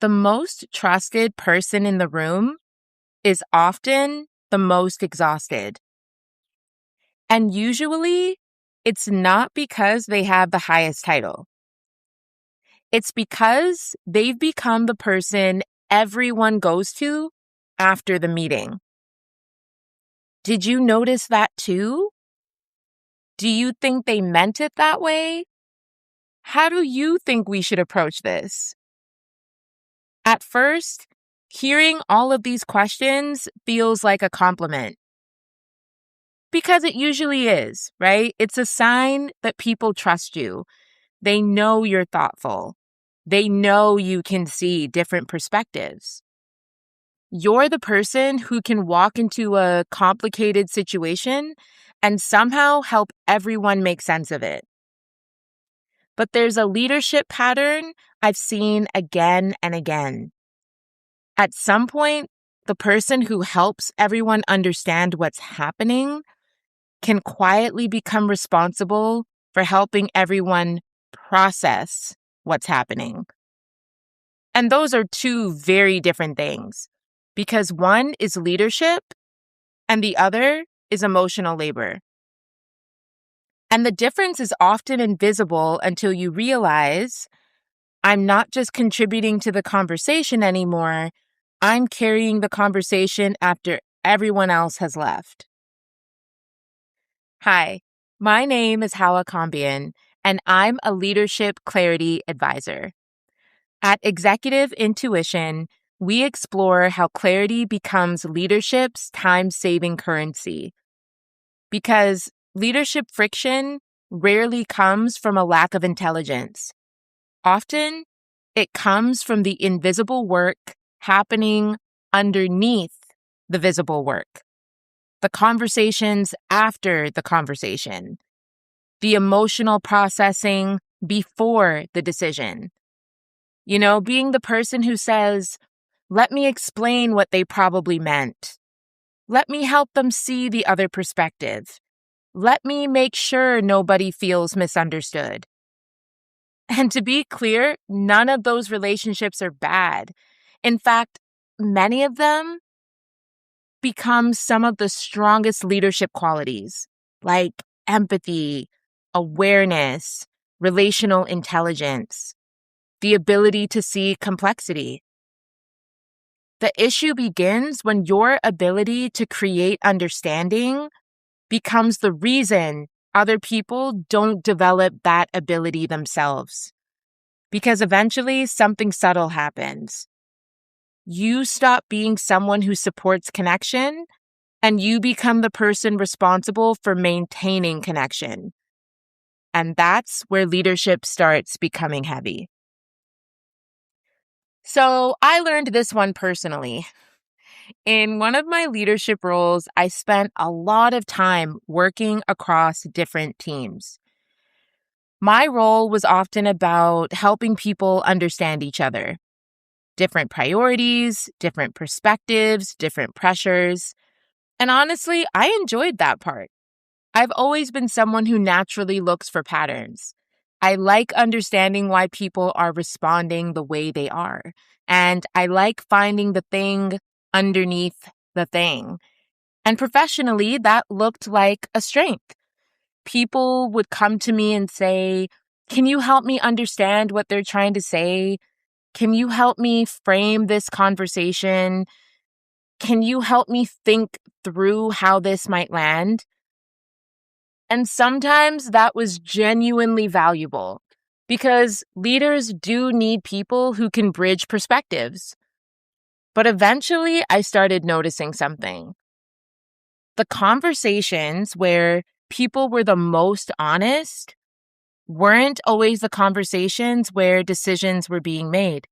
The most trusted person in the room is often the most exhausted. And usually, it's not because they have the highest title. It's because they've become the person everyone goes to after the meeting. Did you notice that too? Do you think they meant it that way? How do you think we should approach this? At first, hearing all of these questions feels like a compliment. Because it usually is, right? It's a sign that people trust you. They know you're thoughtful. They know you can see different perspectives. You're the person who can walk into a complicated situation and somehow help everyone make sense of it. But there's a leadership pattern I've seen again and again. At some point, the person who helps everyone understand what's happening can quietly become responsible for helping everyone process what's happening. And those are two very different things, because one is leadership and the other is emotional labor. And the difference is often invisible until you realize I'm not just contributing to the conversation anymore, I'm carrying the conversation after everyone else has left. Hi, my name is Hawa Kambian, and I'm a leadership clarity advisor. At Executive Intuition, we explore how clarity becomes leadership's time-saving currency. Because leadership friction rarely comes from a lack of intelligence. Often, it comes from the invisible work happening underneath the visible work. The conversations after the conversation. The emotional processing before the decision. Being the person who says, let me explain what they probably meant. Let me help them see the other perspective. Let me make sure nobody feels misunderstood. And to be clear, none of those relationships are bad. In fact, many of them become some of the strongest leadership qualities, like empathy, awareness, relational intelligence, the ability to see complexity. The issue begins when your ability to create understanding becomes the reason other people don't develop that ability themselves. Because eventually something subtle happens. You stop being someone who supports connection, and you become the person responsible for maintaining connection. And that's where leadership starts becoming heavy. So I learned this one personally. In one of my leadership roles, I spent a lot of time working across different teams. My role was often about helping people understand each other. Different priorities, different perspectives, different pressures. And honestly, I enjoyed that part. I've always been someone who naturally looks for patterns. I like understanding why people are responding the way they are. And I like finding the thing underneath the thing. And professionally, that looked like a strength. People would come to me and say, can you help me understand what they're trying to say? Can you help me frame this conversation? Can you help me think through how this might land? And sometimes that was genuinely valuable because leaders do need people who can bridge perspectives. But eventually, I started noticing something. The conversations where people were the most honest weren't always the conversations where decisions were being made.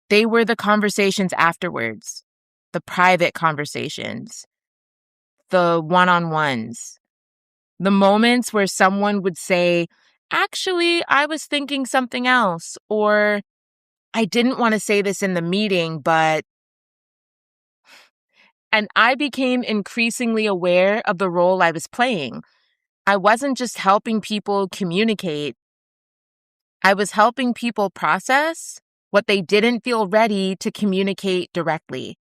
They were the conversations afterwards, the private conversations, the one-on-ones, the moments where someone would say, actually, I was thinking something else, or I didn't want to say this in the meeting, but... And I became increasingly aware of the role I was playing. I wasn't just helping people communicate. I was helping people process what they didn't feel ready to communicate directly.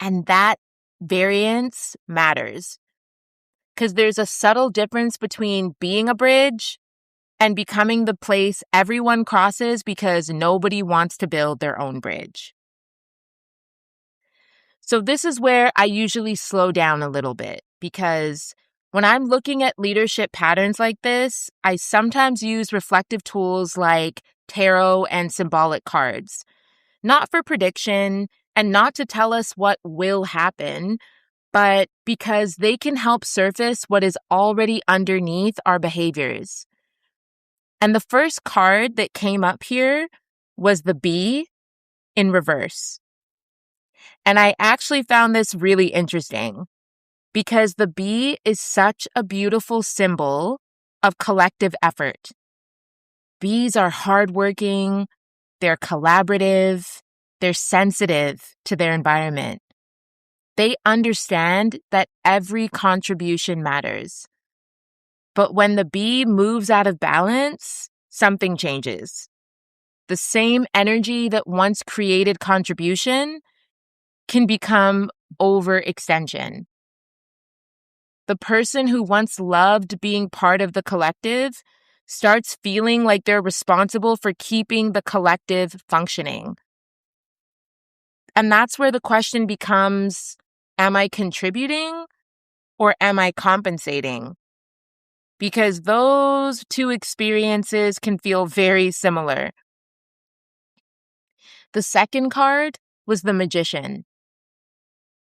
And that variance matters because there's a subtle difference between being a bridge and becoming the place everyone crosses because nobody wants to build their own bridge. So this is where I usually slow down a little bit because when I'm looking at leadership patterns like this, I sometimes use reflective tools like tarot and symbolic cards, not for prediction and not to tell us what will happen, but because they can help surface what is already underneath our behaviors. And the first card that came up here was the bee in reverse. And I actually found this really interesting because the bee is such a beautiful symbol of collective effort. Bees are hardworking, they're collaborative, they're sensitive to their environment. They understand that every contribution matters. But when the bee moves out of balance, something changes. The same energy that once created contribution can become overextension. The person who once loved being part of the collective starts feeling like they're responsible for keeping the collective functioning. And that's where the question becomes, am I contributing or am I compensating? Because those two experiences can feel very similar. The second card was the magician.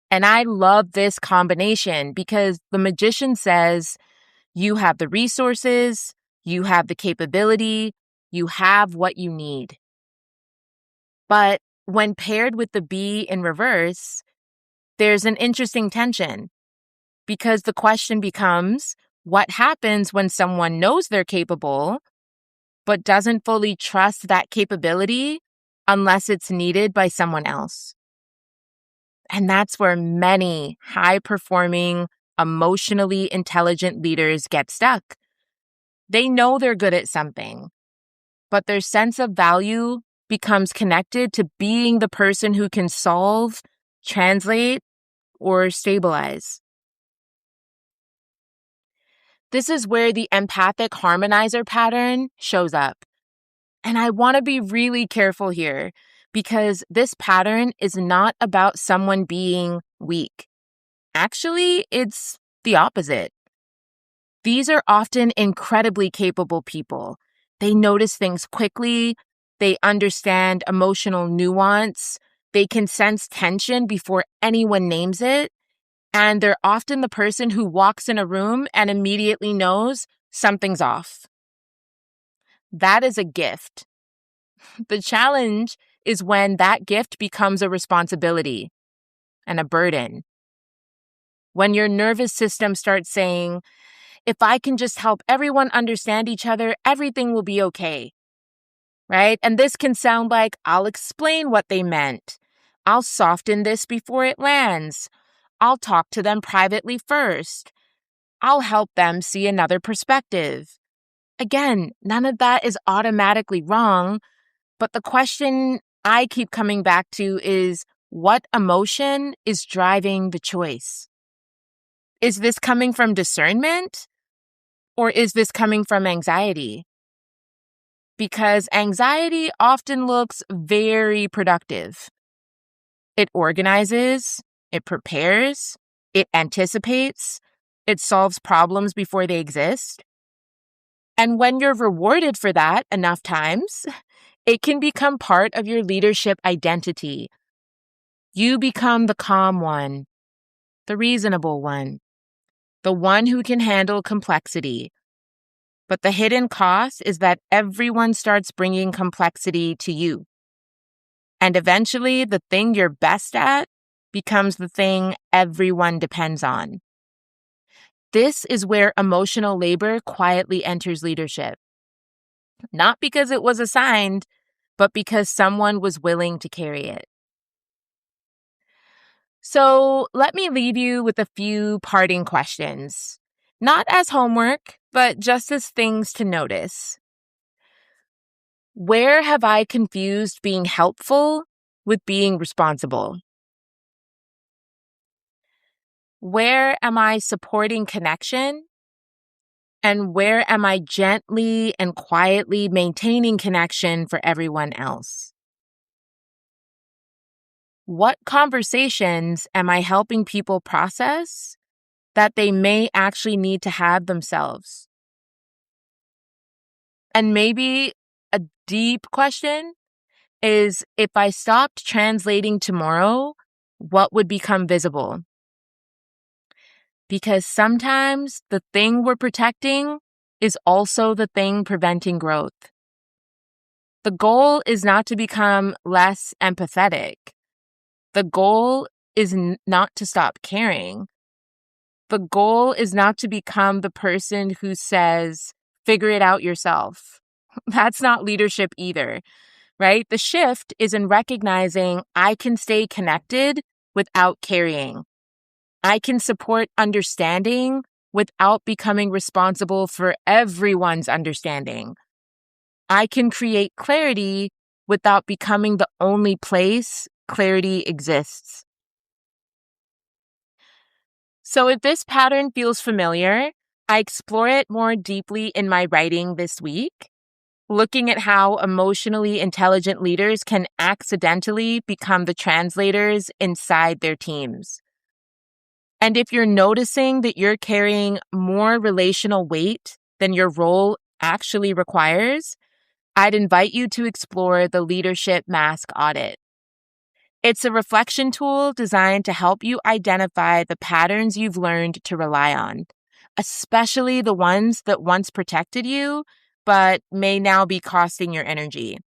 And I love this combination because the magician says, you have the resources, you have the capability, you have what you need. But when paired with the bee in reverse, there's an interesting tension because the question becomes, what happens when someone knows they're capable, but doesn't fully trust that capability unless it's needed by someone else? And that's where many high-performing, emotionally intelligent leaders get stuck. They know they're good at something, but their sense of value becomes connected to being the person who can solve, translate, or stabilize. This is where the empathic harmonizer pattern shows up. And I want to be really careful here because this pattern is not about someone being weak. Actually, it's the opposite. These are often incredibly capable people. They notice things quickly. They understand emotional nuance. They can sense tension before anyone names it. And they're often the person who walks in a room and immediately knows something's off. That is a gift. The challenge is when that gift becomes a responsibility and a burden. When your nervous system starts saying, if I can just help everyone understand each other, everything will be okay, right? And this can sound like, I'll explain what they meant. I'll soften this before it lands. I'll talk to them privately first. I'll help them see another perspective. Again, none of that is automatically wrong, but the question I keep coming back to is, what emotion is driving the choice? Is this coming from discernment? Or is this coming from anxiety? Because anxiety often looks very productive. It organizes, it prepares, it anticipates, it solves problems before they exist. And when you're rewarded for that enough times, it can become part of your leadership identity. You become the calm one, the reasonable one, the one who can handle complexity. But the hidden cost is that everyone starts bringing complexity to you. And eventually, the thing you're best at becomes the thing everyone depends on. This is where emotional labor quietly enters leadership. Not because it was assigned, but because someone was willing to carry it. So let me leave you with a few parting questions. Not as homework, but just as things to notice. Where have I confused being helpful with being responsible? Where am I supporting connection? And where am I gently and quietly maintaining connection for everyone else? What conversations am I helping people process that they may actually need to have themselves? And maybe a deep question is, if I stopped translating tomorrow, what would become visible? Because sometimes the thing we're protecting is also the thing preventing growth. The goal is not to become less empathetic. The goal is not to stop caring. The goal is not to become the person who says, figure it out yourself. That's not leadership either, right? The shift is in recognizing I can stay connected without carrying. I can support understanding without becoming responsible for everyone's understanding. I can create clarity without becoming the only place clarity exists. So if this pattern feels familiar, I explore it more deeply in my writing this week, looking at how emotionally intelligent leaders can accidentally become the translators inside their teams. And if you're noticing that you're carrying more relational weight than your role actually requires, I'd invite you to explore the Leadership Mask Audit. It's a reflection tool designed to help you identify the patterns you've learned to rely on, especially the ones that once protected you, but may now be costing your energy.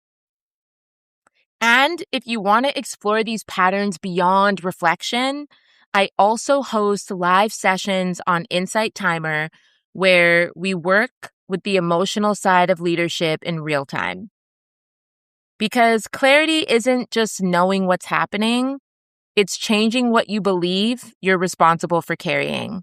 And if you want to explore these patterns beyond reflection, I also host live sessions on Insight Timer where we work with the emotional side of leadership in real time. Because clarity isn't just knowing what's happening, it's changing what you believe you're responsible for carrying.